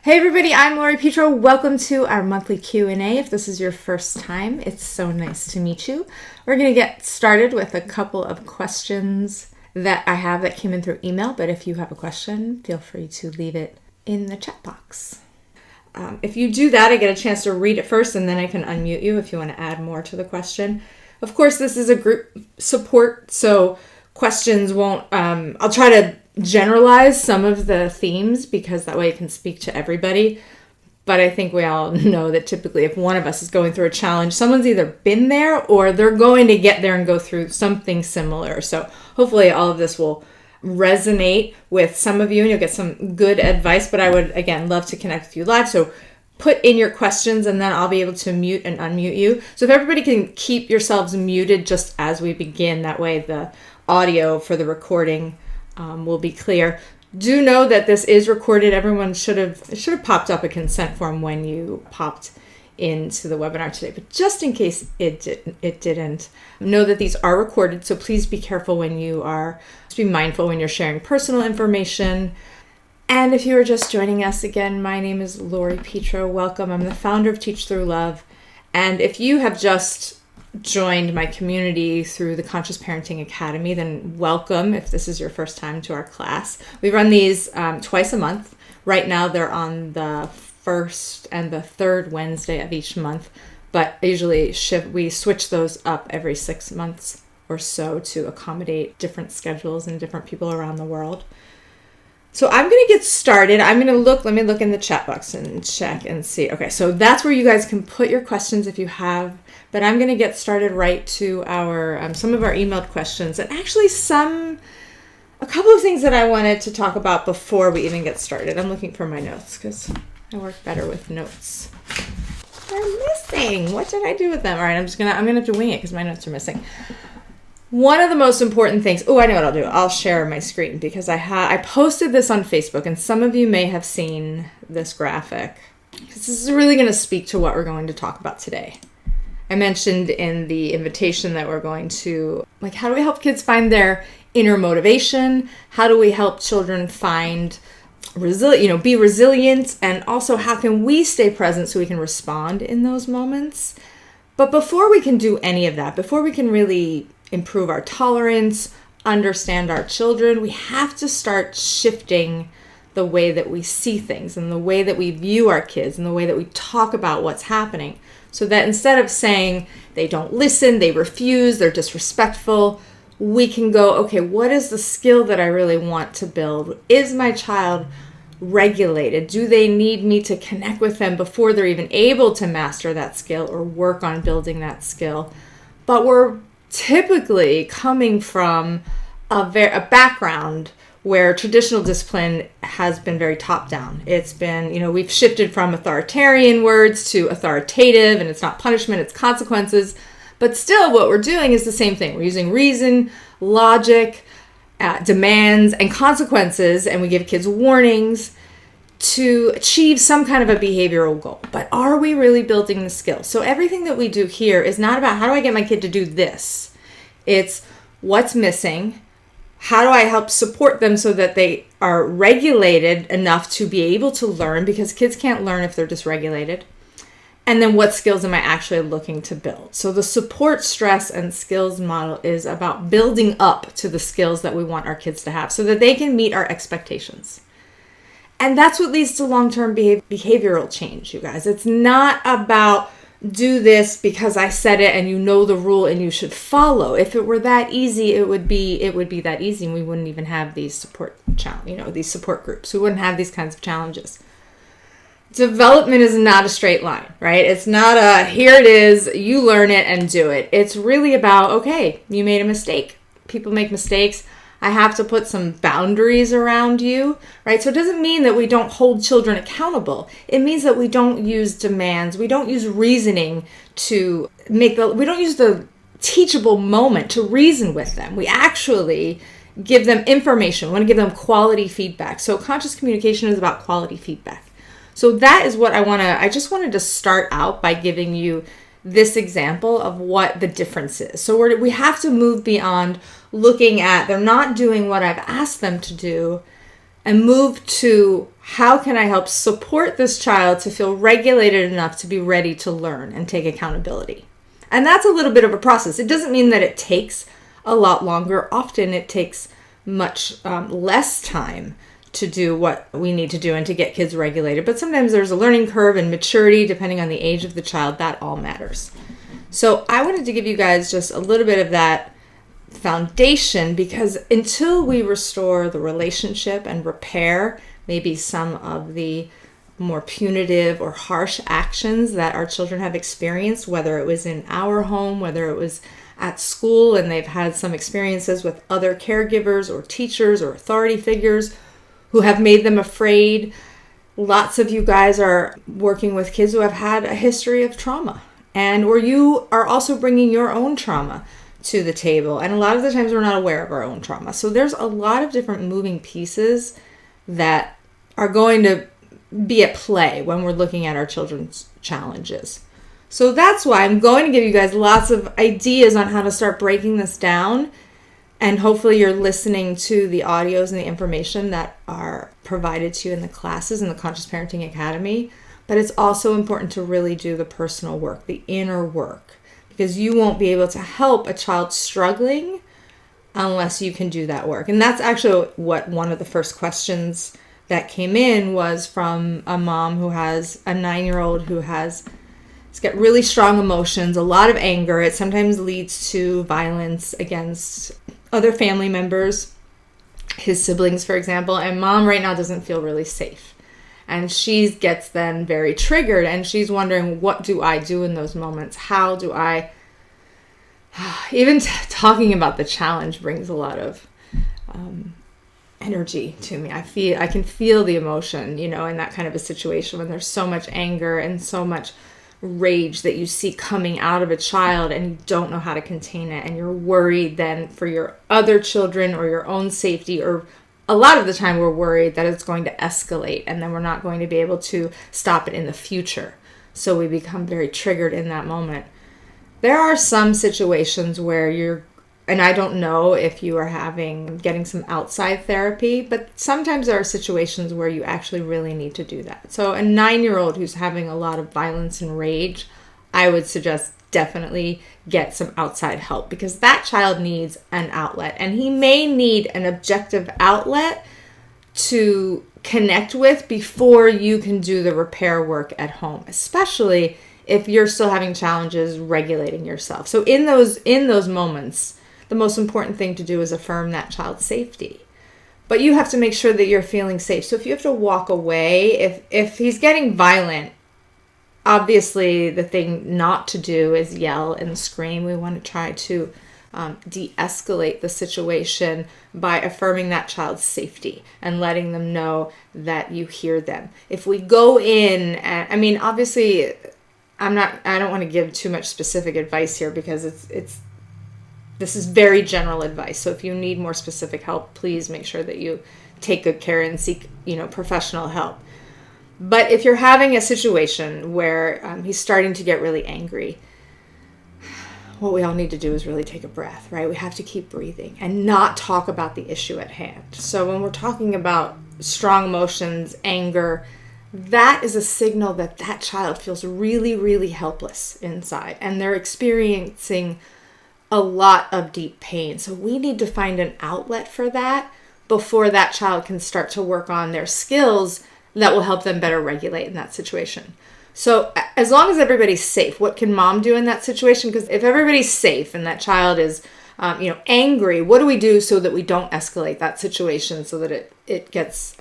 Hey everybody, I'm Lori Petro. Welcome to our monthly Q&A. If this is your first time, it's so nice to meet you. We're going to get started with a couple of questions that I have that came in through email, but if you have a question, feel free to leave it in the chat box. If you do that, I get a chance to read it first, and then I can unmute you if you want to add more to the question. Of course, this is a group support, so questions won't, I'll try to generalize some of the themes because that way it can speak to everybody. But I think we all know that typically if one of us is going through a challenge, someone's either been there or they're going to get there and go through something similar. So hopefully all of this will resonate with some of you and you'll get some good advice. But I would, again, love to connect with you live. So put in your questions and then I'll be able to mute and unmute you. So if everybody can keep yourselves muted just as we begin, that way the audio for the recording will be clear. Do know that this is recorded. Everyone should have popped up a consent form when you popped into the webinar today, but just in case it didn't, know that these are recorded. So please be careful when you are, just be mindful when you're sharing personal information. And if you are just joining us again, my name is Lori Petro. Welcome. I'm the founder of Teach Through Love. And if you have just joined my community through the Conscious Parenting Academy, then welcome if this is your first time to our class. We run these twice a month. Right now they're on the first and the third Wednesday of each month, but usually we switch those up every 6 months or so to accommodate different schedules and different people around the world. So I'm going to get started. Let me look in the chat box and check and see. Okay, so that's where you guys can put your questions if you have, but I'm going to get started right to our some of our emailed questions, and actually a couple of things that I wanted to talk about before we even get started. I'm looking for my notes because I work better with notes. They're missing. What did I do with them? All right, I'm gonna have to wing it because my notes are missing. One of the most important things, I know what I'll do. I'll share my screen because I posted this on Facebook and some of you may have seen this graphic. This is really going to speak to what we're going to talk about today. I mentioned in the invitation that we're going to, how do we help kids find their inner motivation? How do we help children find be resilient? And also how can we stay present so we can respond in those moments? But before we can do any of that, before we can really improve our tolerance, understand our children, we have to start shifting the way that we see things and the way that we view our kids and the way that we talk about what's happening. So that instead of saying they don't listen, they refuse, they're disrespectful, we can go, okay, what is the skill that I really want to build? Is my child regulated? Do they need me to connect with them before they're even able to master that skill or work on building that skill? But we're typically coming from a background where traditional discipline has been very top down. It's been, we've shifted from authoritarian words to authoritative, and it's not punishment, it's consequences. But still what we're doing is the same thing. We're using reason, logic, demands, and consequences, and we give kids warnings to achieve some kind of a behavioral goal. But are we really building the skills? So everything that we do here is not about how do I get my kid to do this? It's what's missing. How do I help support them so that they are regulated enough to be able to learn? Because kids can't learn if they're dysregulated. And then what skills am I actually looking to build? So the support, stress, and skills model is about building up to the skills that we want our kids to have so that they can meet our expectations. And that's what leads to long-term behavioral change, you guys. It's not about do this because I said it and you know the rule and you should follow. If it were that easy, it would be that easy and we wouldn't even have these support groups. We wouldn't have these kinds of challenges. Development is not a straight line, right? It's not here it is, you learn it and do it. It's really about, okay, you made a mistake. People make mistakes. I have to put some boundaries around you, right? So it doesn't mean that we don't hold children accountable. It means that we don't use demands. We don't use reasoning we don't use the teachable moment to reason with them. We actually give them information. We want to give them quality feedback. So conscious communication is about quality feedback. So that is what I just wanted to start out by giving you this example of what the difference is. So we have to move beyond looking at they're not doing what I've asked them to do and move to how can I help support this child to feel regulated enough to be ready to learn and take accountability? And that's a little bit of a process. It doesn't mean that it takes a lot longer. Often it takes much less time to do what we need to do and to get kids regulated. But sometimes there's a learning curve and maturity depending on the age of the child. That all matters. So I wanted to give you guys just a little bit of that foundation, because until we restore the relationship and repair maybe some of the more punitive or harsh actions that our children have experienced, whether it was in our home, whether it was at school and they've had some experiences with other caregivers or teachers or authority figures who have made them afraid. Lots of you guys are working with kids who have had a history of trauma, or you are also bringing your own trauma to the table. And a lot of the times we're not aware of our own trauma. So there's a lot of different moving pieces that are going to be at play when we're looking at our children's challenges. So that's why I'm going to give you guys lots of ideas on how to start breaking this down. And hopefully you're listening to the audios and the information that are provided to you in the classes in the Conscious Parenting Academy. But it's also important to really do the personal work, the inner work, because you won't be able to help a child struggling unless you can do that work. And that's actually what one of the first questions that came in was from a mom who has a 9-year-old who has got really strong emotions, a lot of anger. It sometimes leads to violence against other family members, his siblings, for example. And mom right now doesn't feel really safe. And she gets then very triggered, and she's wondering, what do I do in those moments? How do I... Even talking about the challenge brings a lot of energy to me. I can feel the emotion, in that kind of a situation when there's so much anger and so much rage that you see coming out of a child and you don't know how to contain it, and you're worried then for your other children or your own safety, or a lot of the time we're worried that it's going to escalate and then we're not going to be able to stop it in the future. So we become very triggered in that moment. There are some situations where and I don't know if you are getting some outside therapy, but sometimes there are situations where you actually really need to do that. So a 9-year-old who's having a lot of violence and rage, I would suggest definitely get some outside help, because that child needs an outlet, and he may need an objective outlet to connect with before you can do the repair work at home, especially if you're still having challenges regulating yourself. So in those moments, the most important thing to do is affirm that child's safety. But you have to make sure that you're feeling safe. So if you have to walk away, if he's getting violent, obviously the thing not to do is yell and scream. We want to try to de-escalate the situation by affirming that child's safety and letting them know that you hear them. If we go in, and obviously I don't want to give too much specific advice here, because this is very general advice. So if you need more specific help, please make sure that you take good care and seek, professional help. But if you're having a situation where he's starting to get really angry, what we all need to do is really take a breath, right? We have to keep breathing and not talk about the issue at hand. So when we're talking about strong emotions, anger, that is a signal that that child feels really, really helpless inside, and they're experiencing a lot of deep pain. So we need to find an outlet for that before that child can start to work on their skills that will help them better regulate in that situation. So as long as everybody's safe, what can mom do in that situation? Because if everybody's safe and that child is angry, what do we do so that we don't escalate that situation, so that it gets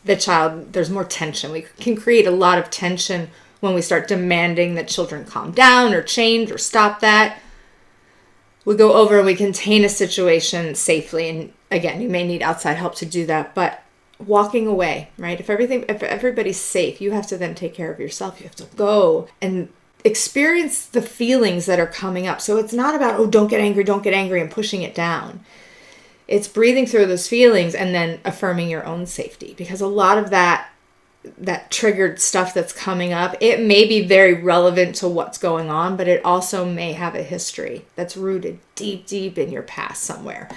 the child, there's more tension. We can create a lot of tension when we start demanding that children calm down or change or stop that. We go over and we contain a situation safely. And again, you may need outside help to do that, but walking away, right? If everybody's safe, you have to then take care of yourself. You have to go and experience the feelings that are coming up. So it's not about, don't get angry and pushing it down. It's breathing through those feelings and then affirming your own safety, because a lot of that triggered stuff that's coming up, it may be very relevant to what's going on, but it also may have a history that's rooted deep, deep in your past somewhere.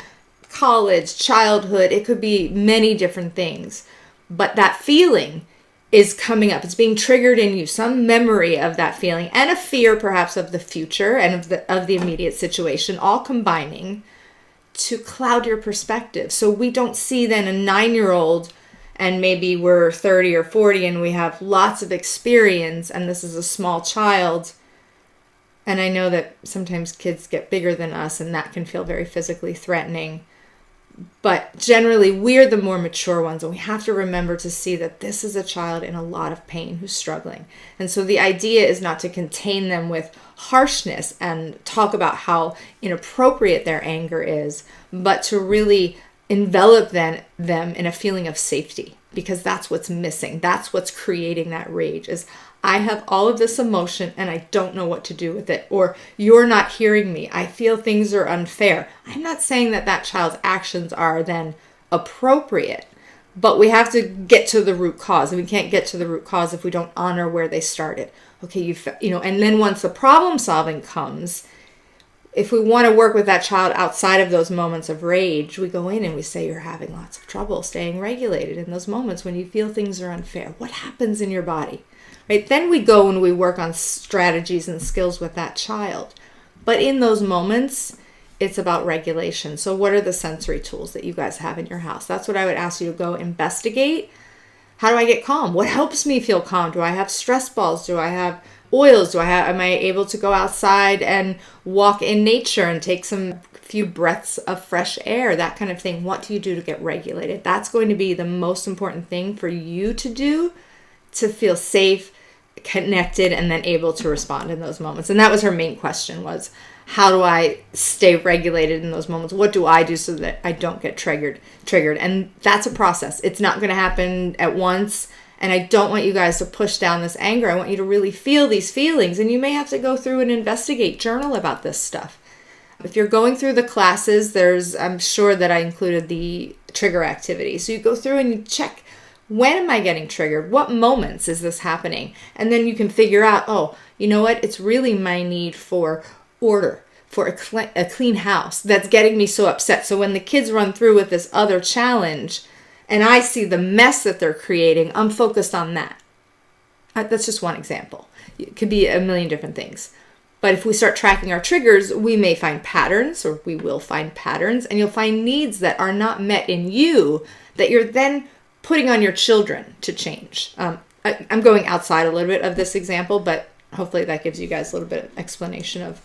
College, childhood, it could be many different things. but that feeling is coming up. It's being triggered in you, some memory of that feeling and a fear perhaps of the future and of the immediate situation, all combining to cloud your perspective. So we don't see then a 9-year-old and maybe we're 30 or 40 and we have lots of experience and this is a small child. And I know that sometimes kids get bigger than us and that can feel very physically threatening. But generally, we're the more mature ones, and we have to remember to see that this is a child in a lot of pain who's struggling. And so the idea is not to contain them with harshness and talk about how inappropriate their anger is, but to really envelop them in a feeling of safety, because that's what's missing. That's what's creating that rage is, I have all of this emotion and I don't know what to do with it. Or you're not hearing me. I feel things are unfair. I'm not saying that that child's actions are then appropriate, but we have to get to the root cause, and we can't get to the root cause if we don't honor where they started. Okay, and then once the problem solving comes, if we want to work with that child outside of those moments of rage, we go in and we say, you're having lots of trouble staying regulated in those moments when you feel things are unfair. What happens in your body? Right? Then we go and we work on strategies and skills with that child. But in those moments, it's about regulation. So what are the sensory tools that you guys have in your house? That's what I would ask you to go investigate. How do I get calm? What helps me feel calm? Do I have stress balls? Do I have oils? Am I able to go outside and walk in nature and take some few breaths of fresh air? That kind of thing. What do you do to get regulated? That's going to be the most important thing for you to do to feel safe, connected, and then able to respond in those moments. And that was her main question, was how do I stay regulated in those moments? What do I do so that I don't get triggered? And that's a process. It's not going to happen at once. And I don't want you guys to push down this anger. I want you to really feel these feelings. And you may have to go through and investigate, journal about this stuff. If you're going through the classes, I'm sure that I included the trigger activity. So you go through and you check, when am I getting triggered? What moments is this happening? And then you can figure out, oh, you know what? It's really my need for order, for a clean house that's getting me so upset. So when the kids run through with this other challenge and I see the mess that they're creating, I'm focused on that. That's just one example. It could be a million different things. But if we start tracking our triggers, we may find patterns, or we will find patterns, and you'll find needs that are not met in you that you're then putting on your children to change. I'm going outside a little bit of this example, but hopefully that gives you guys a little bit of explanation of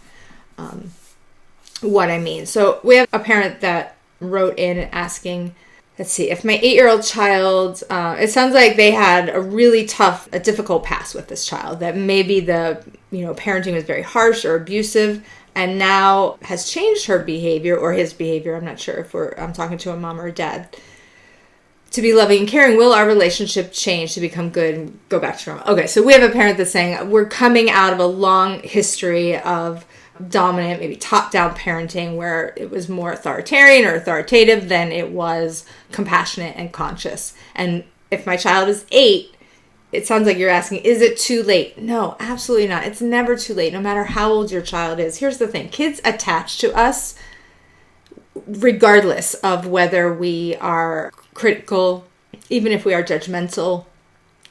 what I mean. So we have a parent that wrote in asking, let's see, if my 8-year-old child, it sounds like they had a really a difficult past with this child, that maybe the parenting was very harsh or abusive, and now has changed her behavior or his behavior. I'm not sure if I'm talking to a mom or a dad. To be loving and caring, will our relationship change to become good and go back to normal? Okay, so we have a parent that's saying we're coming out of a long history of dominant, maybe top-down parenting where it was more authoritarian or authoritative than it was compassionate and conscious. And if my child is 8, it sounds like you're asking, is it too late? No, absolutely not. It's never too late, no matter how old your child is. Here's the thing. Kids attach to us regardless of whether we are critical, even if we are judgmental,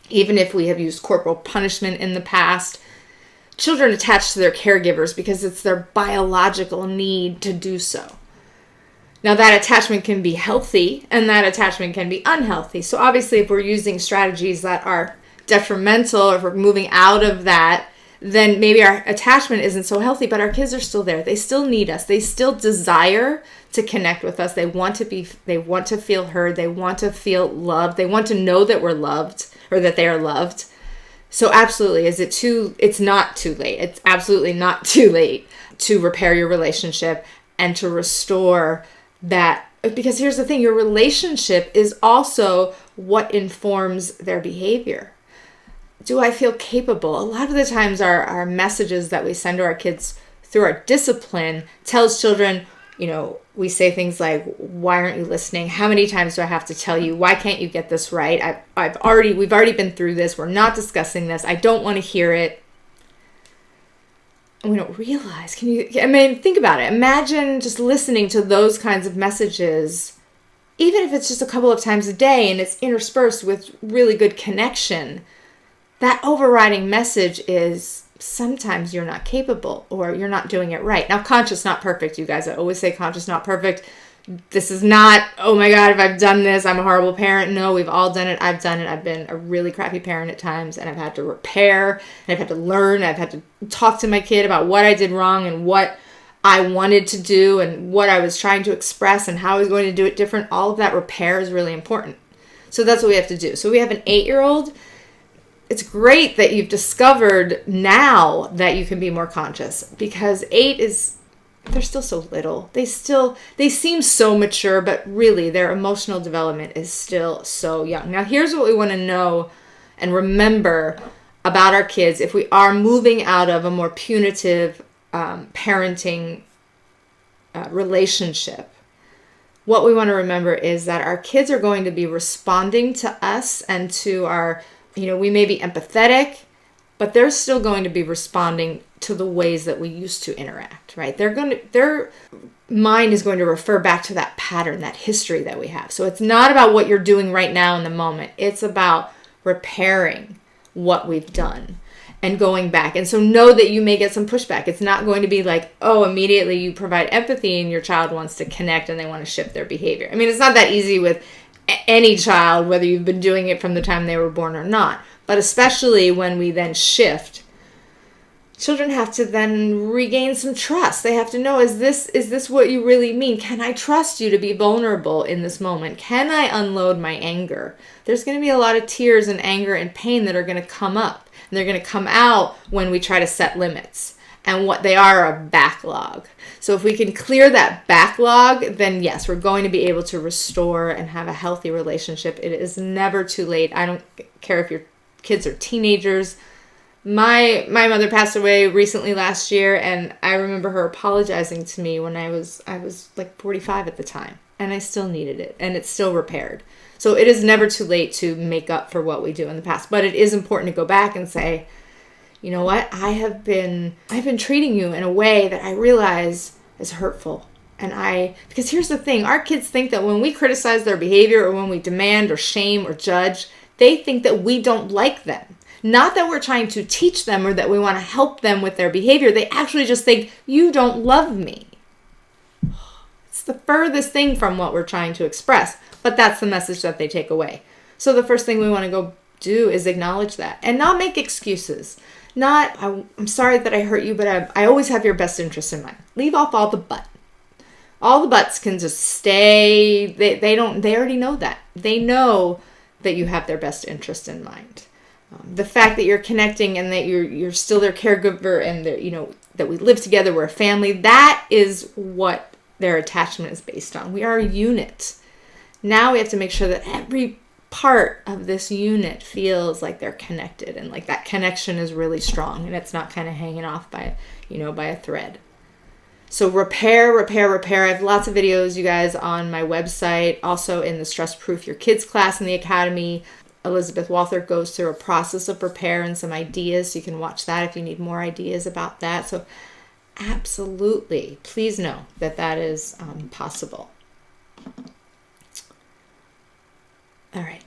even if we have used corporal punishment in the past. Children attach to their caregivers because it's their biological need to do so. Now, that attachment can be healthy and that attachment can be unhealthy. So obviously, if we're using strategies that are detrimental, or if we're moving out of that, then maybe our attachment isn't so healthy, but our kids are still there. They still need us. They still desire to connect with us. They want to feel heard. They want to feel loved. They want to know that we're loved, or that they are loved. So absolutely, it's not too late. It's absolutely not too late to repair your relationship and to restore that. Because here's the thing, your relationship is also what informs their behavior. Do I feel capable? A lot of the times our messages that we send to our kids through our discipline tells children, we say things like, why aren't you listening? How many times do I have to tell you? Why can't you get this right? We've already been through this. We're not discussing this. I don't want to hear it. And we don't realize, think about it. Imagine just listening to those kinds of messages even if it's just a couple of times a day and it's interspersed with really good connection, that overriding message is sometimes you're not capable or you're not doing it right. Now, conscious, not perfect, you guys. I always say conscious, not perfect. This is not, oh my God, if I've done this, I'm a horrible parent. No, we've all done it. I've done it. I've been a really crappy parent at times, and I've had to repair, and I've had to learn. I've had to talk to my kid about what I did wrong and what I wanted to do and what I was trying to express and how I was going to do it different. All of that repair is really important. So that's what we have to do. So we have an 8-year-old. It's great that you've discovered now that you can be more conscious, because 8 is, they're still so little. They seem so mature, but really their emotional development is still so young. Now, here's what we want to know and remember about our kids if we are moving out of a more punitive parenting relationship. What we want to remember is that our kids are going to be responding to us and to our, we may be empathetic, but they're still going to be responding to the ways that we used to interact, right? Their mind is going to refer back to that pattern, that history that we have. So it's not about what you're doing right now in the moment. It's about repairing what we've done and going back. And so know that you may get some pushback. It's not going to be like, oh, immediately you provide empathy and your child wants to connect and they want to shift their behavior. I mean, it's not that easy with any child, whether you've been doing it from the time they were born or not. But especially when we then shift, children have to then regain some trust. They have to know, is this what you really mean? Can I trust you to be vulnerable in this moment? Can I unload my anger? There's going to be a lot of tears and anger and pain that are going to come up. And they're going to come out when we try to set limits. And what they are a backlog. So if we can clear that backlog, then yes, we're going to be able to restore and have a healthy relationship. It is never too late. I don't care if your kids are teenagers. My mother passed away recently last year, and I remember her apologizing to me when I was like 45 at the time, and I still needed it, and it's still repaired. So it is never too late to make up for what we do in the past, but it is important to go back and say, you know what? I've been treating you in a way that I realize is hurtful. Because here's the thing, our kids think that when we criticize their behavior or when we demand or shame or judge, they think that we don't like them. Not that we're trying to teach them or that we want to help them with their behavior. They actually just think, you don't love me. It's the furthest thing from what we're trying to express, but that's the message that they take away. So the first thing we want to go do is acknowledge that and not make excuses. Not, I'm sorry that I hurt you, but I always have your best interest in mind. Leave off all the but. All the buts can just stay. They already know that. They know that you have their best interest in mind. The fact that you're connecting and that you're still their caregiver and that we live together, we're a family, that is what their attachment is based on. We are a unit. Now we have to make sure that every part of this unit feels like they're connected and like that connection is really strong and it's not kind of hanging off by a thread. So repair. I have lots of videos, you guys, on my website, also in the Stress Proof Your Kids class in the Academy. Elizabeth Walther goes through a process of repair and some ideas, so you can watch that if you need more ideas about that. So absolutely, please know that is possible. All right,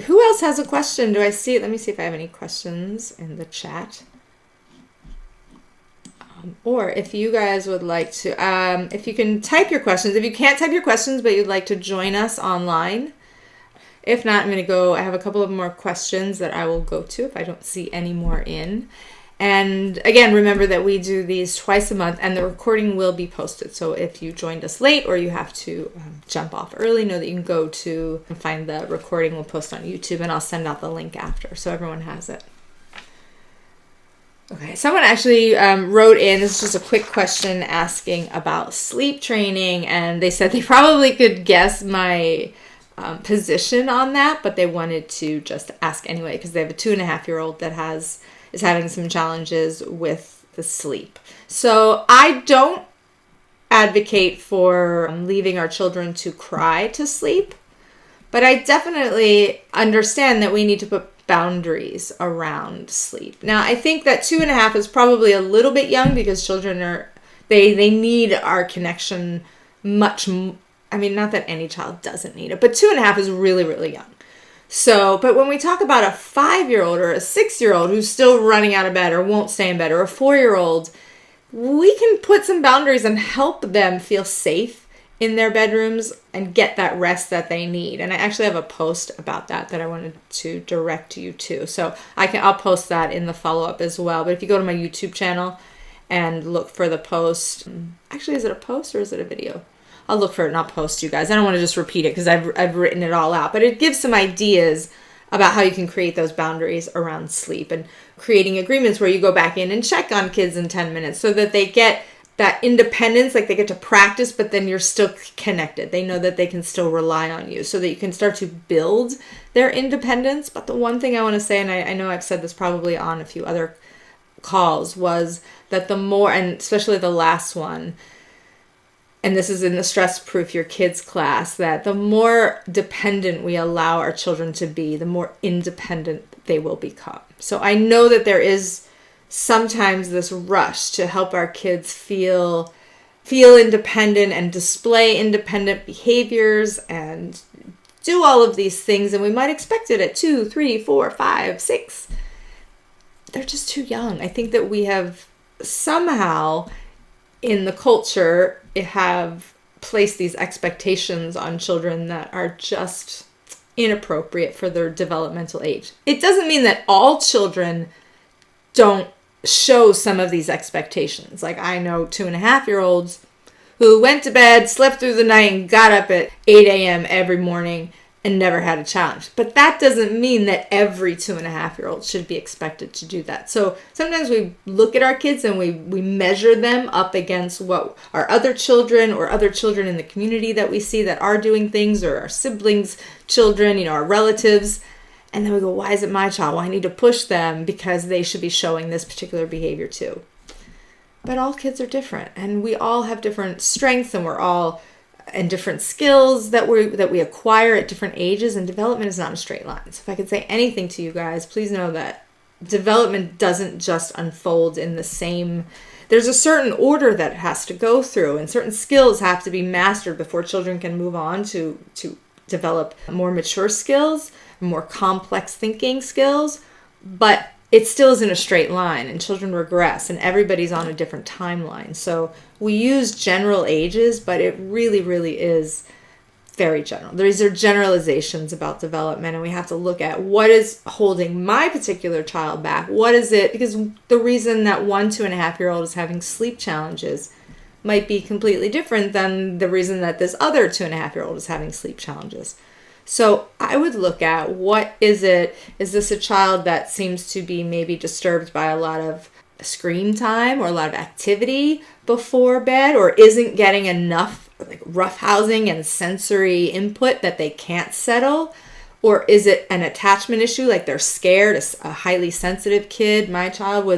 who else has a question? Do I see it? Let me see if I have any questions in the chat. Or if you guys would like to, if you can type your questions. If you can't type your questions, but you'd like to join us online. If not, I have a couple of more questions that I will go to if I don't see any more in. And again, remember that we do these twice a month and the recording will be posted. So if you joined us late or you have to jump off early, know that you can go to and find the recording. We'll post on YouTube and I'll send out the link after so everyone has it. Okay, someone actually wrote in, this is just a quick question asking about sleep training, and they said they probably could guess my position on that, but they wanted to just ask anyway because they have a 2.5-year-old that is having some challenges with the sleep. So I don't advocate for leaving our children to cry to sleep, but I definitely understand that we need to put boundaries around sleep. Now, I think that 2.5 is probably a little bit young because children they need our connection much I mean, not that any child doesn't need it, but 2.5 is really, really young. So, but when we talk about a 5-year-old or a 6-year-old who's still running out of bed or won't stay in bed, or a 4-year-old, we can put some boundaries and help them feel safe in their bedrooms and get that rest that they need. And I actually have a post about that I wanted to direct you to. So I'll post that in the follow-up as well. But if you go to my YouTube channel and look for the post, actually, is it a post or is it a video? I'll look for it and I'll post you guys. I don't want to just repeat it because I've written it all out, but it gives some ideas about how you can create those boundaries around sleep and creating agreements where you go back in and check on kids in 10 minutes so that they get that independence, like they get to practice, but then you're still connected. They know that they can still rely on you so that you can start to build their independence. But the one thing I want to say, and I know I've said this probably on a few other calls, was that the more, and especially the last one, and this is in the Stress Proof Your Kids class, that the more dependent we allow our children to be, the more independent they will become. So I know that there is sometimes this rush to help our kids feel independent and display independent behaviors and do all of these things. And we might expect it at 2, 3, 4, 5, 6. They're just too young. I think that we have somehow in the culture have placed these expectations on children that are just inappropriate for their developmental age. It doesn't mean that all children don't show some of these expectations. Like I know 2.5-year-olds who went to bed, slept through the night, and got up at 8 a.m. every morning and never had a challenge. But that doesn't mean that every 2.5-year-old should be expected to do that. So sometimes we look at our kids and we measure them up against what our other children or other children in the community that we see that are doing things, or our siblings' children, our relatives. And then we go, why is it my child? Well, I need to push them because they should be showing this particular behavior too. But all kids are different, and we all have different strengths, and we're all and different skills that we acquire at different ages, and development is not a straight line. So if I could say anything to you guys, please know that development doesn't just unfold in the same. There's a certain order that it has to go through, and certain skills have to be mastered before children can move on to develop more mature skills, more complex thinking skills. But it still isn't a straight line, and children regress, and everybody's on a different timeline. So we use general ages, but it really, really is very general. These are generalizations about development, and we have to look at what is holding my particular child back. What is it? Because the reason that 2.5-year-old is having sleep challenges might be completely different than the reason that this other 2.5-year-old is having sleep challenges. So I would look at, what is it? Is this a child that seems to be maybe disturbed by a lot of screen time or a lot of activity before bed, or isn't getting enough like roughhousing and sensory input that they can't settle? Or is it an attachment issue, like they're scared? A highly sensitive kid, my child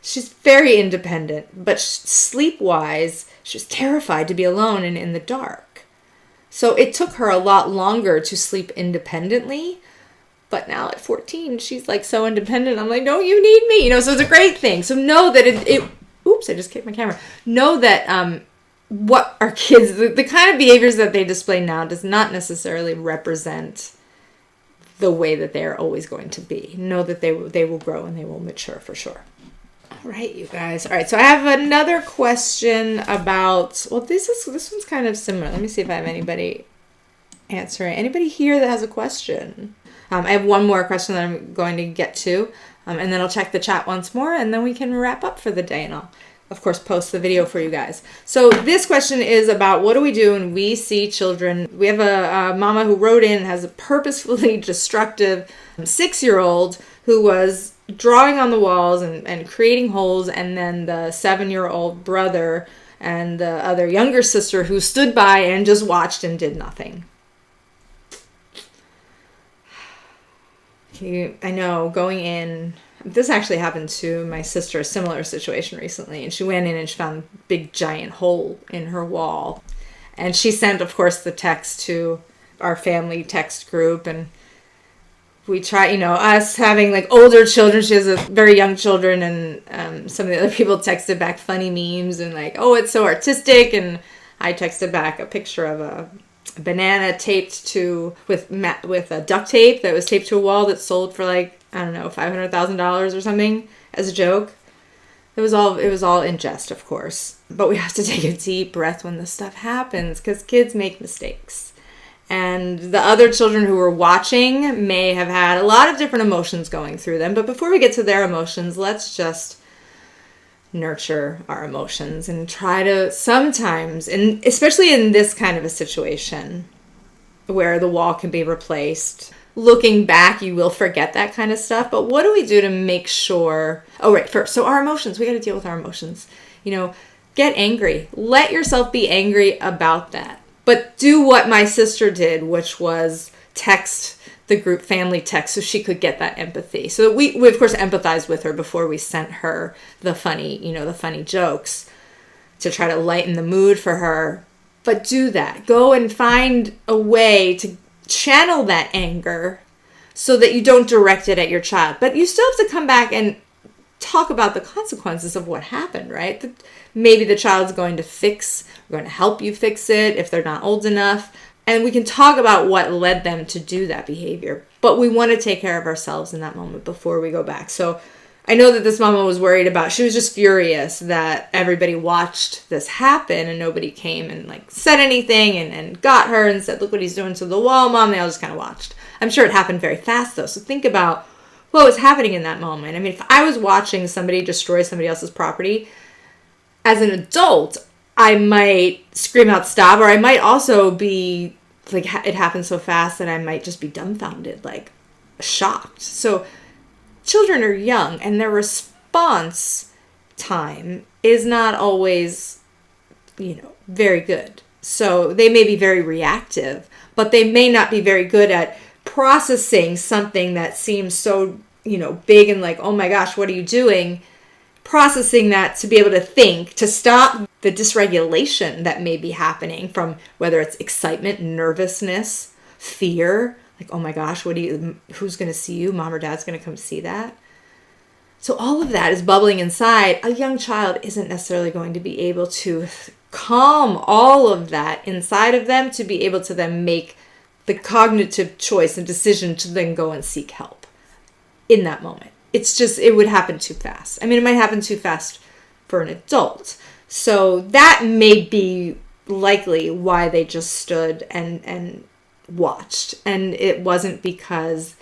she's very independent, but sleep-wise, she was terrified to be alone and in the dark. So it took her a lot longer to sleep independently. But now at 14, she's like so independent. I'm like, no, you need me. So it's a great thing. So know that oops, I just kicked my camera. Know that what our kids, the kind of behaviors that they display now does not necessarily represent the way that they're always going to be. Know that they will grow and they will mature for sure. All right, you guys. All right, so I have another question about, well, this one's kind of similar. Let me see if I have anybody answering. Anybody here that has a question? I have one more question that I'm going to get to, and then I'll check the chat once more, and then we can wrap up for the day, and I'll, of course, post the video for you guys. So this question is about, what do we do when we see children? We have a mama who wrote in and has a purposefully destructive 6-year-old who was drawing on the walls and creating holes, and then the 7-year-old brother and the other younger sister who stood by and just watched and did nothing. I know, going in, this actually happened to my sister, a similar situation recently, and she went in and she found a big giant hole in her wall, and she sent, of course, the text to our family text group, and we try, us having like older children, she has very young children, and some of the other people texted back funny memes and like, oh, it's so artistic, and I texted back a picture of a banana taped to with a duct tape that was taped to a wall that sold for like, I don't know, $500,000 or something as a joke. It was all in jest, of course. But we have to take a deep breath when this stuff happens because kids make mistakes. And the other children who were watching may have had a lot of different emotions going through them. But before we get to their emotions, let's just nurture our emotions and try to sometimes, and especially in this kind of a situation where the wall can be replaced, looking back, you will forget that kind of stuff. But what do we do to make sure? Oh, right. First, so our emotions, we got to deal with our emotions. Get angry. Let yourself be angry about that. But do what my sister did, which was text the group family text so she could get that empathy. So we of course empathized with her before we sent her the funny jokes to try to lighten the mood for her. But do that. Go and find a way to channel that anger so that you don't direct it at your child. But you still have to come back and talk about the consequences of what happened, right? Maybe the child's going to help you fix it if they're not old enough. And we can talk about what led them to do that behavior. But we want to take care of ourselves in that moment before we go back. So I know that this mama was worried she was just furious that everybody watched this happen and nobody came and said anything and got her and said, look what he's doing to the wall, Mom. They all just kind of watched. I'm sure it happened very fast though. So think about what was happening in that moment. I mean, if I was watching somebody destroy somebody else's property, as an adult, I might scream out stop, or I might also be it happened so fast that I might just be dumbfounded, shocked. So children are young and their response time is not always, very good. So they may be very reactive, but they may not be very good at processing something that seems so, big and oh my gosh, what are you doing? Processing that to be able to think, to stop the dysregulation that may be happening from whether it's excitement, nervousness, fear, oh my gosh, who's going to see you? Mom or dad's going to come see that. So all of that is bubbling inside. A young child isn't necessarily going to be able to calm all of that inside of them to be able to then make the cognitive choice and decision to then go and seek help in that moment. It's just, it would happen too fast. I mean, it might happen too fast for an adult. So that may be likely why they just stood and watched. And it wasn't because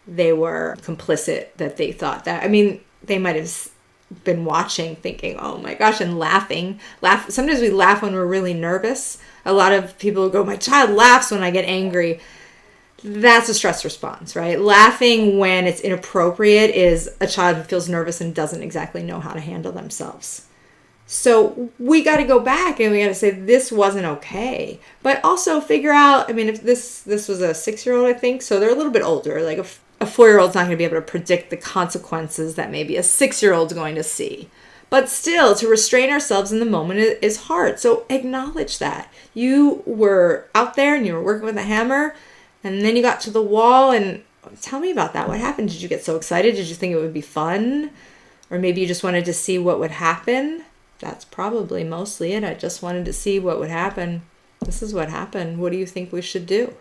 they were complicit that they thought that. I mean, they might have been watching thinking, oh my gosh, and laughing. Sometimes we laugh when we're really nervous. A lot of people go, my child laughs when I get angry. That's a stress response, right? Laughing when it's inappropriate is a child who feels nervous and doesn't exactly know how to handle themselves. So we got to go back and we got to say this wasn't okay. But also figure out, I mean, if this was a 6-year-old, I think, so they're a little bit older. A 4-year-old's not going to be able to predict the consequences that maybe a 6-year-old's going to see. But still, to restrain ourselves in the moment is hard. So acknowledge that. You were out there and you were working with a hammer, and then you got to the wall, and tell me about that. What happened? Did you get so excited? Did you think it would be fun? Or maybe you just wanted to see what would happen? That's probably mostly it. I just wanted to see what would happen. This is what happened. What do you think we should do?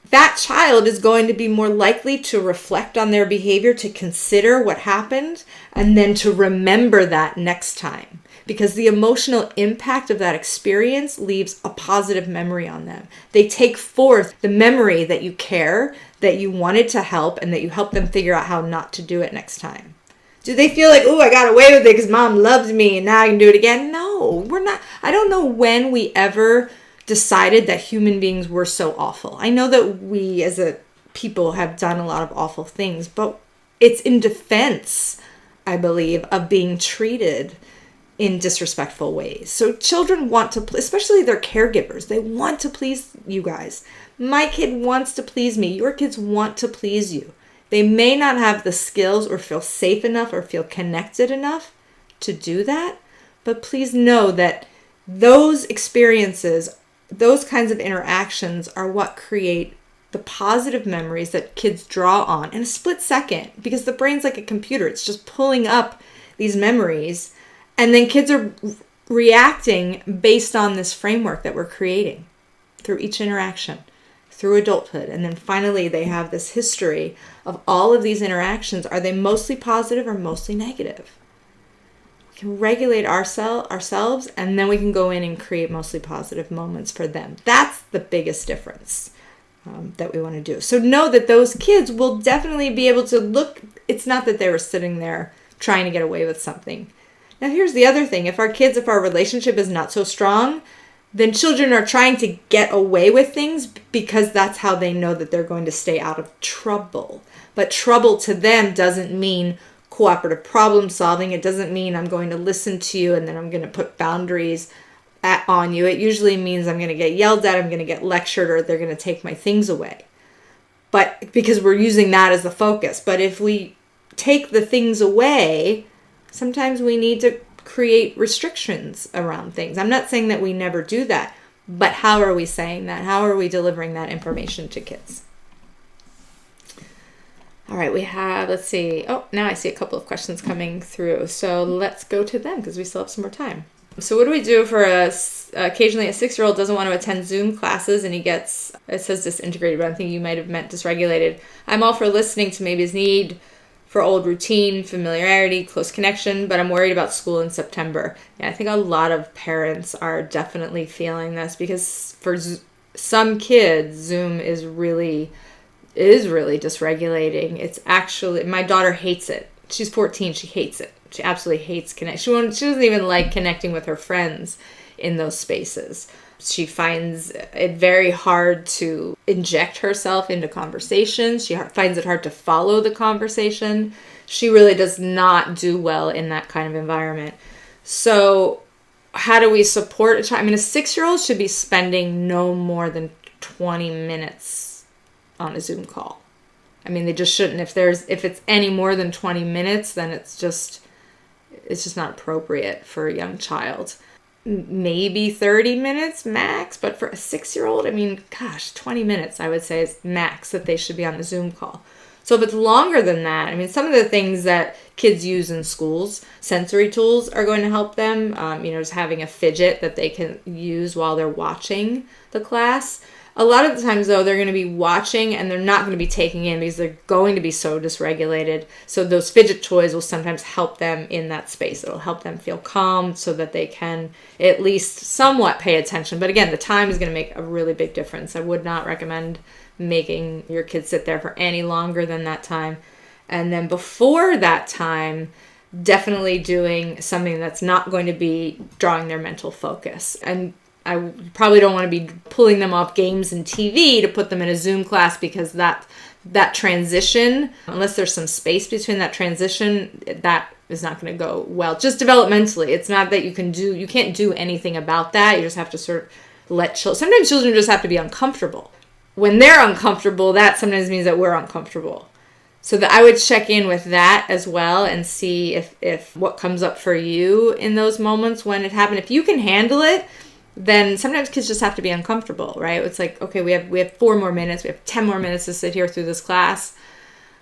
That child is going to be more likely to reflect on their behavior, to consider what happened, and then to remember that next time. Because the emotional impact of that experience leaves a positive memory on them. They take forth the memory that you care, that you wanted to help, and that you help them figure out how not to do it next time. Do they feel like, oh, I got away with it because Mom loves me and now I can do it again? No, we're not. I don't know when we ever decided that human beings were so awful. I know that we as a people have done a lot of awful things, but it's in defense, I believe, of being treated in disrespectful ways. So children want to, especially their caregivers, they want to please you guys. My kid wants to please me. Your kids want to please you. They may not have the skills or feel safe enough or feel connected enough to do that, but please know that those experiences, those kinds of interactions are what create the positive memories that kids draw on in a split second, because the brain's like a computer. It's just pulling up these memories. And then kids are reacting based on this framework that we're creating through each interaction, through adulthood. And then finally, they have this history of all of these interactions. Are they mostly positive or mostly negative? We can regulate ourselves, and then we can go in and create mostly positive moments for them. That's the biggest difference that we want to do. So know that those kids will definitely be able to look. It's not that they were sitting there trying to get away with something. Now, here's the other thing. If our relationship is not so strong, then children are trying to get away with things because that's how they know that they're going to stay out of trouble. But trouble to them doesn't mean cooperative problem solving. It doesn't mean I'm going to listen to you and then I'm going to put boundaries on you. It usually means I'm going to get yelled at, I'm going to get lectured, or they're going to take my things away. But because we're using that as the focus. But if we take the things away, sometimes we need to create restrictions around things. I'm not saying that we never do that, but how are we saying that? How are we delivering that information to kids? All right, we have, let's see. Oh, now I see a couple of questions coming through. So let's go to them because we still have some more time. So what do we do for occasionally a 6-year-old doesn't want to attend Zoom classes and he gets, it says disintegrated, but I think you might have meant dysregulated. I'm all for listening to maybe his need for old routine, familiarity, close connection, but I'm worried about school in September. Yeah, I think a lot of parents are definitely feeling this because for some kids, Zoom is really dysregulating. It's actually, my daughter hates it. She's 14, she hates it. She absolutely hates connection. She doesn't even like connecting with her friends in those spaces. She finds it very hard to inject herself into conversations. She finds it hard to follow the conversation. She really does not do well in that kind of environment. So how do we support a child? I mean, a 6-year-old should be spending no more than 20 minutes on a Zoom call. I mean, they just shouldn't. If it's any more than 20 minutes, then it's just not appropriate for a young child. Maybe 30 minutes max, but for a 6-year-old, I mean, gosh, 20 minutes I would say is max that they should be on a Zoom call. So if it's longer than that, I mean, some of the things that kids use in schools, sensory tools are going to help them. Just having a fidget that they can use while they're watching the class. A lot of the times, though, they're going to be watching and they're not going to be taking in because they're going to be so dysregulated. So those fidget toys will sometimes help them in that space. It'll help them feel calm so that they can at least somewhat pay attention. But again, the time is going to make a really big difference. I would not recommend making your kids sit there for any longer than that time. And then before that time, definitely doing something that's not going to be drawing their mental focus. And I probably don't want to be pulling them off games and TV to put them in a Zoom class because that transition, unless there's some space between that transition, that is not going to go well. Just developmentally, it's not that you can't do anything about that. You just have to sort of let sometimes children just have to be uncomfortable. When they're uncomfortable, that sometimes means that we're uncomfortable. So that I would check in with that as well and see if what comes up for you in those moments when it happened. If you can handle it, then sometimes kids just have to be uncomfortable, right? It's like, okay, we have 4 more minutes. We have 10 more minutes to sit here through this class.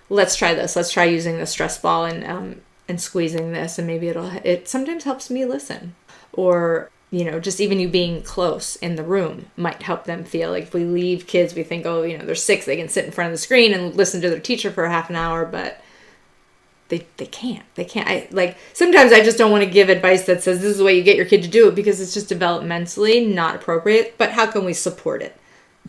Let's try this. Let's try using the stress ball and squeezing this. And maybe it sometimes helps me listen. Or, just even you being close in the room might help them feel like if we leave kids, we think, oh, they're 6, they can sit in front of the screen and listen to their teacher for half an hour, but they can't. Sometimes I just don't want to give advice that says this is the way you get your kid to do it because it's just developmentally not appropriate. But how can we support it?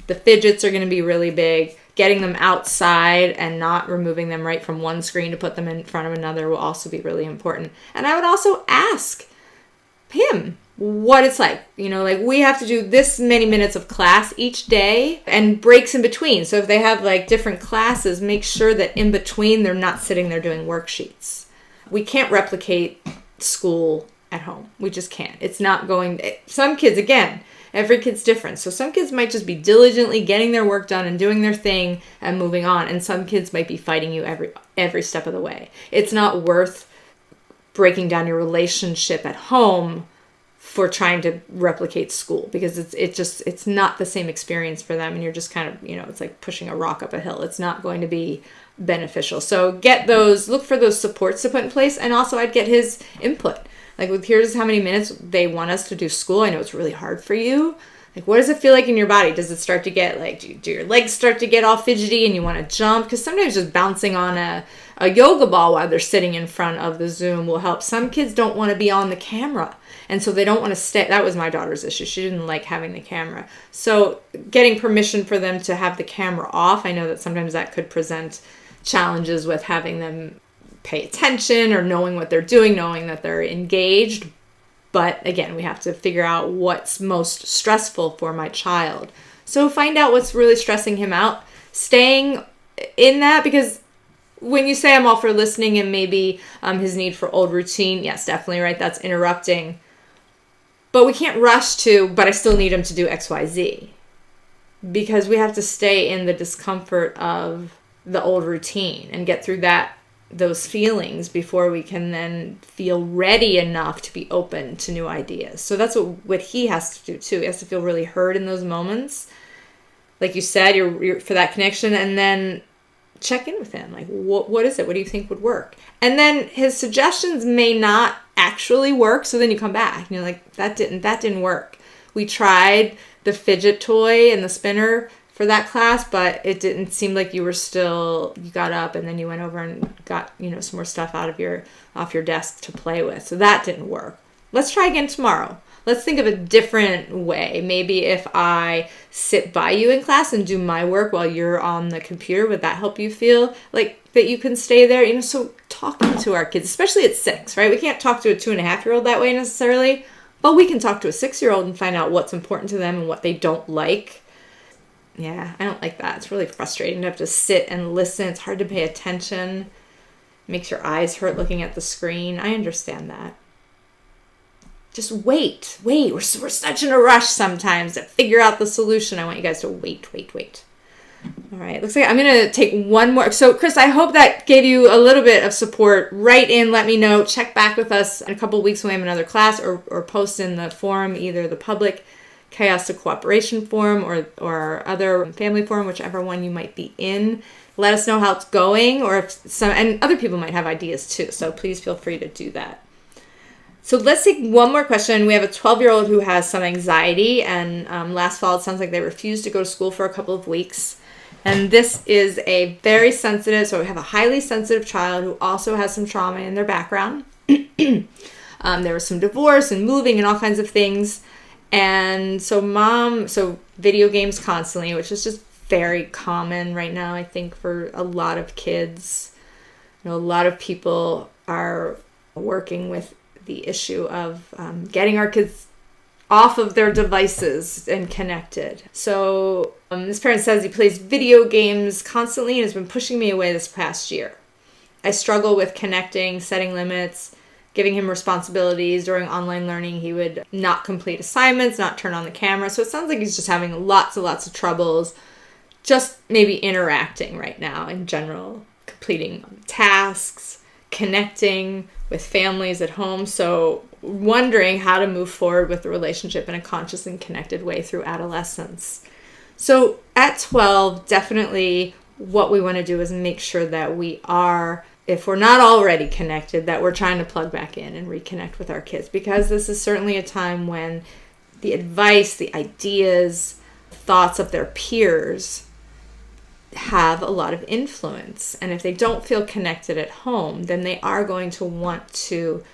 The fidgets are going to be really big. Getting them outside and not removing them right from one screen to put them in front of another will also be really important. And I would also ask him what it's like. We have to do this many minutes of class each day and breaks in between. So if they have different classes, make sure that in between they're not sitting there doing worksheets. We can't replicate school at home. We just can't. It's not going. Some kids, again, every kid's different. So some kids might just be diligently getting their work done and doing their thing and moving on. And some kids might be fighting you every step of the way. It's not worth breaking down your relationship at home for trying to replicate school because it's not the same experience for them, and you're just kind of, it's like pushing a rock up a hill. It's not going to be beneficial. So look for those supports to put in place, and also I'd get his input. Like, here's how many minutes they want us to do school. I know it's really hard for you. Like, what does it feel like in your body? Does it start to get, like, do your legs start to get all fidgety and you want to jump? Because sometimes just bouncing on a yoga ball while they're sitting in front of the Zoom will help. Some kids don't want to be on the camera. And so they don't want to stay. That was my daughter's issue. She didn't like having the camera. So getting permission for them to have the camera off, I know that sometimes that could present challenges with having them pay attention or knowing what they're doing, knowing that they're engaged. But again, we have to figure out what's most stressful for my child. So find out what's really stressing him out. Staying in that, because when you say I'm all for listening and maybe his need for old routine, yes, definitely, right? That's interrupting. But we can't rush to, but I still need him to do X, Y, Z. Because we have to stay in the discomfort of the old routine and get through those feelings before we can then feel ready enough to be open to new ideas. So that's what he has to do too. He has to feel really heard in those moments. Like you said, you're for that connection, and then check in with him. Like, what is it? What do you think would work? And then his suggestions may not actually work. So then you come back and you're like, that didn't work. We tried the fidget toy and the spinner for that class, but it didn't seem like you got up and then you went over and got, some more stuff off your desk to play with. So that didn't work. Let's try again tomorrow. Let's think of a different way. Maybe if I sit by you in class and do my work while you're on the computer, would that help you feel like that you can stay there? So talking to our kids, especially at 6, right? We can't talk to a 2.5-year-old that way necessarily, but we can talk to a 6-year-old and find out what's important to them and what they don't like. Yeah, I don't like that. It's really frustrating to have to sit and listen. It's hard to pay attention. It makes your eyes hurt looking at the screen. I understand that. Just wait. We're such in a rush sometimes to figure out the solution. I want you guys to wait. All right, looks like I'm going to take one more. So, Chris, I hope that gave you a little bit of support. Write in, let me know. Check back with us in a couple of weeks when we have another class, or post in the forum, either the public Chaos to Cooperation forum or our other family forum, whichever one you might be in. Let us know how it's going, or if and other people might have ideas too. So please feel free to do that. So let's take one more question. We have a 12-year-old who has some anxiety, and last fall it sounds like they refused to go to school for a couple of weeks. And this is a very sensitive, so we have a highly sensitive child who also has some trauma in their background. There was some divorce and moving and all kinds of things. And so video games constantly, which is just very common right now, I think, for a lot of kids. A lot of people are working with the issue of getting our kids off of their devices and connected. So this parent says he plays video games constantly and has been pushing me away this past year. I struggle with connecting, setting limits, giving him responsibilities. During online learning, he would not complete assignments, not turn on the camera. So it sounds like he's just having lots of troubles, just maybe interacting right now in general, completing tasks, connecting with families at home. So wondering how to move forward with the relationship in a conscious and connected way through adolescence. So at 12, definitely what we want to do is make sure that we are, if we're not already connected, that we're trying to plug back in and reconnect with our kids, because this is certainly a time when the advice, the ideas, thoughts of their peers have a lot of influence. And if they don't feel connected at home, then they are going to want to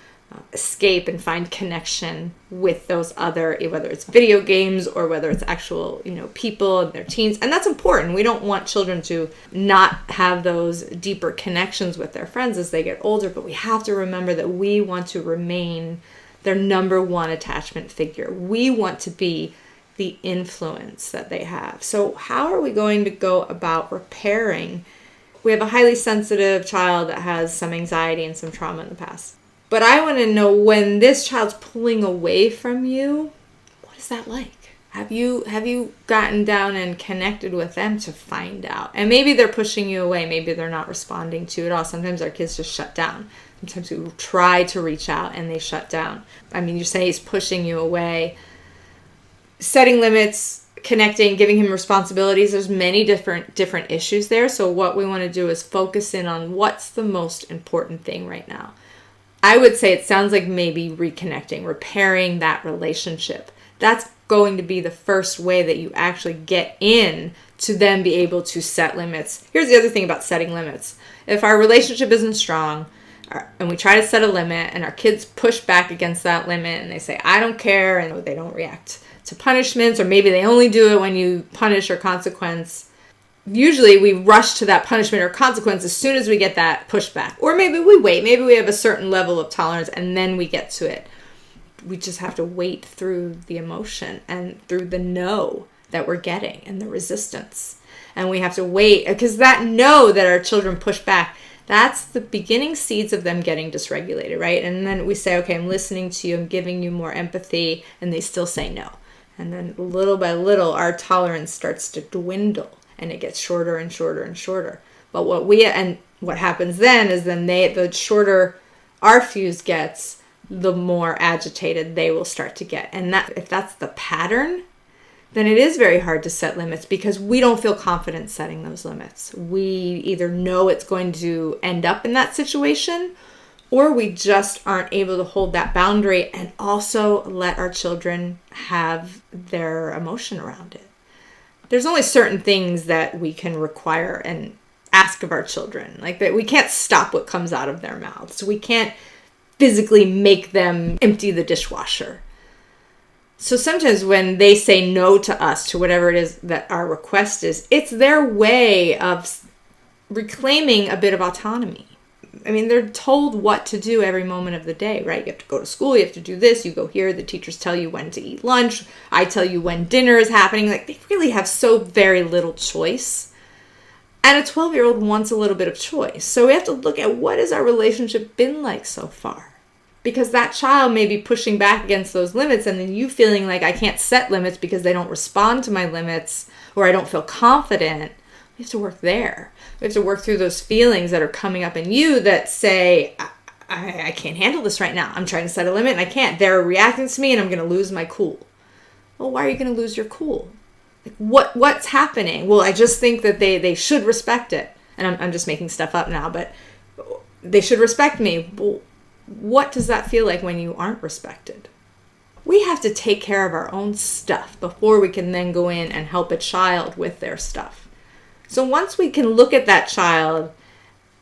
escape and find connection with those other, whether it's video games or whether it's actual, people and their teens. And that's important. We don't want children to not have those deeper connections with their friends as they get older, but we have to remember that we want to remain their number one attachment figure. We want to be the influence that they have. So how are we going to go about repairing? We have a highly sensitive child that has some anxiety and some trauma in the past. But I want to know, when this child's pulling away from you, what is that like? Have you gotten down and connected with them to find out? And maybe they're pushing you away. Maybe they're not responding to it all. Sometimes our kids just shut down. Sometimes we try to reach out and they shut down. I mean, you say he's pushing you away. Setting limits, connecting, giving him responsibilities. There's many different issues there. So what we want to do is focus in on what's the most important thing right now. I would say it sounds like maybe reconnecting, repairing that relationship. That's going to be the first way that you actually get in to then be able to set limits. Here's the other thing about setting limits. If our relationship isn't strong and we try to set a limit and our kids push back against that limit and they say, I don't care, and they don't react to punishments, or maybe they only do it when you punish or consequence. Usually we rush to that punishment or consequence as soon as we get that pushback. Or maybe we wait. Maybe we have a certain level of tolerance and then we get to it. We just have to wait through the emotion and through the no that we're getting and the resistance. And we have to wait, because that no that our children push back, that's the beginning seeds of them getting dysregulated, right? And then we say, okay, I'm listening to you, I'm giving you more empathy, and they still say no. And then little by little, our tolerance starts to dwindle, and it gets shorter and shorter and shorter. But what happens then is the shorter our fuse gets, the more agitated they will start to get. And that, if that's the pattern, then it is very hard to set limits, because we don't feel confident setting those limits. We either know it's going to end up in that situation, or we just aren't able to hold that boundary and also let our children have their emotion around it. There's only certain things that we can require and ask of our children. Like that, we can't stop what comes out of their mouths. We can't physically make them empty the dishwasher. So sometimes when they say no to us, to whatever it is that our request is, it's their way of reclaiming a bit of autonomy. I mean, they're told what to do every moment of the day, right? You have to go to school, you have to do this, you go here, the teachers tell you when to eat lunch, I tell you when dinner is happening. Like, they really have so very little choice. And a 12-year-old wants a little bit of choice. So we have to look at, what has our relationship been like so far? Because that child may be pushing back against those limits, and then you feeling like, I can't set limits because they don't respond to my limits, or I don't feel confident. We have to work there. We have to work through those feelings that are coming up in you that say, I can't handle this right now. I'm trying to set a limit and I can't. They're reacting to me and I'm going to lose my cool. Well, why are you going to lose your cool? Like, what's happening? Well, I just think that they should respect it. And I'm just making stuff up now, but they should respect me. Well, what does that feel like when you aren't respected? We have to take care of our own stuff before we can then go in and help a child with their stuff. So once we can look at that child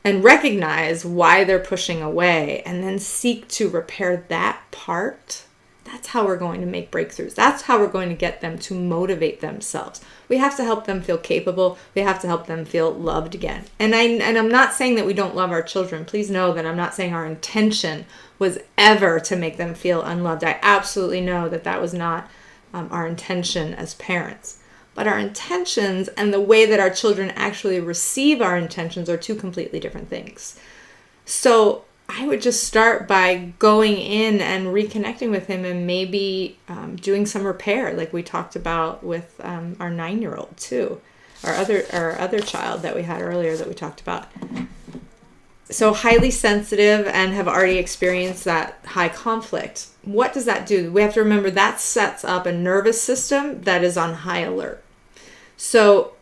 and recognize why they're pushing away and then seek to repair that part, that's how we're going to make breakthroughs. That's how we're going to get them to motivate themselves. We have to help them feel capable. We have to help them feel loved again. And I'm not saying that we don't love our children. Please know that I'm not saying our intention was ever to make them feel unloved. I absolutely know that that was not our intention as parents. But our intentions and the way that our children actually receive our intentions are two completely different things. So I would just start by going in and reconnecting with him, and maybe doing some repair, like we talked about with our 9-year-old too, our other child that we had earlier that we talked about. So highly sensitive and have already experienced that high conflict. What does that do? We have to remember that sets up a nervous system that is on high alert. So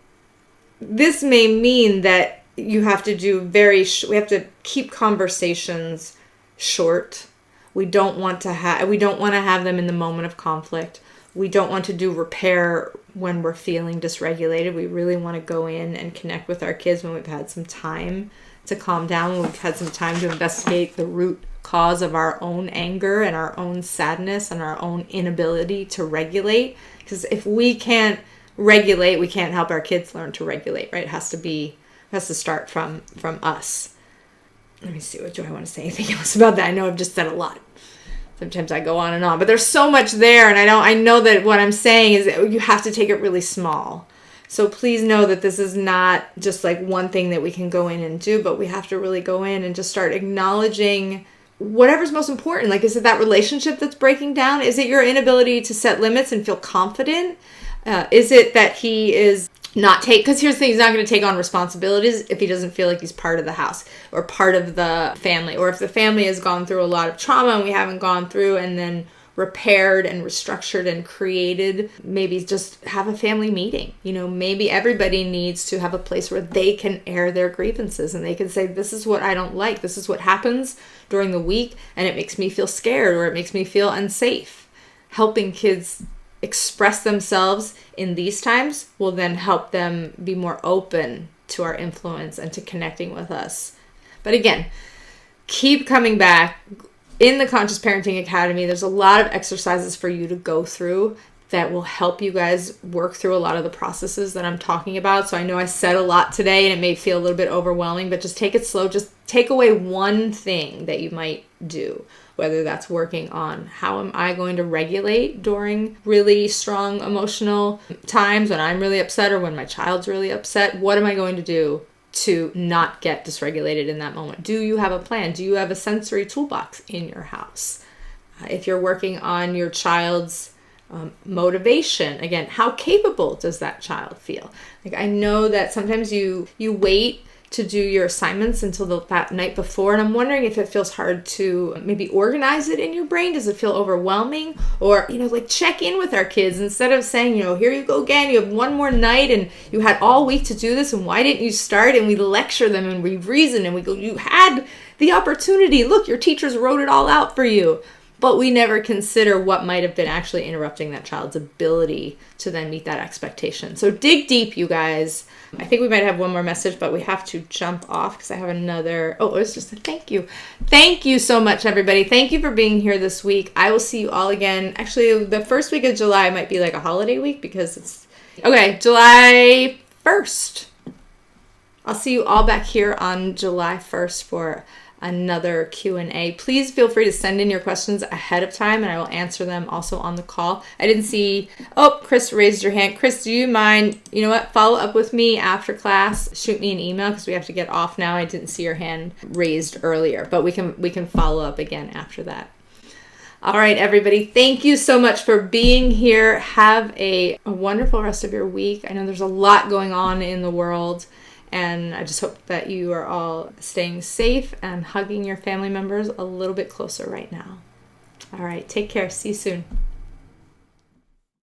this may mean that you have to do we have to keep conversations short. We don't want to have them in the moment of conflict. We don't want to do repair when we're feeling dysregulated. We really want to go in and connect with our kids when we've had some time to calm down, when we've had some time to investigate the root cause of our own anger and our own sadness and our own inability to regulate. Because if we can't regulate, we can't help our kids learn to regulate, right? It has to start from us. Let me see, what do I want to say anything else about that? I know I've just said a lot. Sometimes I go on and on, but there's so much there, and I know that what I'm saying is that you have to take it really small. So please know that this is not just like one thing that we can go in and do, but we have to really go in and just start acknowledging whatever's most important. Like, is it that relationship that's breaking down? Is it your inability to set limits and feel confident? Is it that he is because here's the thing, he's not going to take on responsibilities if he doesn't feel like he's part of the house or part of the family, or if the family has gone through a lot of trauma and we haven't gone through, and then repaired and restructured and created. Maybe just have a family meeting. Maybe everybody needs to have a place where they can air their grievances and they can say, this is what I don't like. This is what happens during the week and it makes me feel scared or it makes me feel unsafe. Helping kids express themselves in these times will then help them be more open to our influence and to connecting with us. But again, keep coming back. In the Conscious Parenting Academy, there's a lot of exercises for you to go through that will help you guys work through a lot of the processes that I'm talking about. So I know I said a lot today and it may feel a little bit overwhelming, but just take it slow. Just take away one thing that you might do, whether that's working on how am I going to regulate during really strong emotional times when I'm really upset or when my child's really upset. What am I going to do to not get dysregulated in that moment? Do you have a plan? Do you have a sensory toolbox in your house? If you're working on your child's motivation, again, how capable does that child feel? I know that sometimes you wait to do your assignments until that night before, and I'm wondering if it feels hard to maybe organize it in your brain. Does it feel overwhelming? Or, check in with our kids instead of saying, here you go again, you have one more night and you had all week to do this and why didn't you start? And we lecture them and we reason and we go, you had the opportunity. Look, your teachers wrote it all out for you. But we never consider what might have been actually interrupting that child's ability to then meet that expectation. So dig deep, you guys. I think we might have one more message, but we have to jump off because I have another. Oh, it was just a thank you. Thank you so much, everybody. Thank you for being here this week. I will see you all again. Actually, the first week of July might be like a holiday week because it's... Okay, July 1st. I'll see you all back here on July 1st for another Q&A. Please feel free to send in your questions ahead of time and I will answer them also on the call. I didn't see... Oh, Chris raised your hand. Chris, do you mind, follow up with me after class? Shoot me an email because we have to get off now. I didn't see your hand raised earlier, but we can follow up again after that. All right, everybody. Thank you so much for being here. Have a wonderful rest of your week. I know there's a lot going on in the world. And I just hope that you are all staying safe and hugging your family members a little bit closer right now. All right, take care. See you soon.